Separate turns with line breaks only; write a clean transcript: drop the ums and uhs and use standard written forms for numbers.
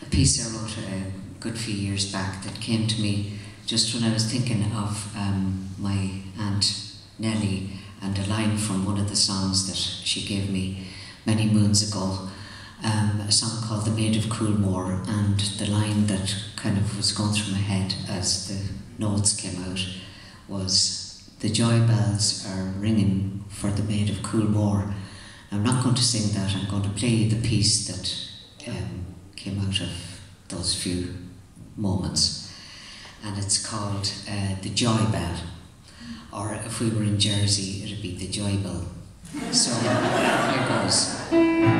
piece I wrote a good few years back that came to me just when I was thinking of my Aunt Nellie, and a line from one of the songs that she gave me many moons ago, a song called The Maid of Coolmore, and the line that kind of was going through my head as the notes came out was, "The joy bells are ringing for the Maid of Coolmore." I'm not going to sing that, I'm going to play you the piece that came out of those few moments, and it's called The Joy Bell, or if we were in Jersey it'd be The Joy Bell. So here goes.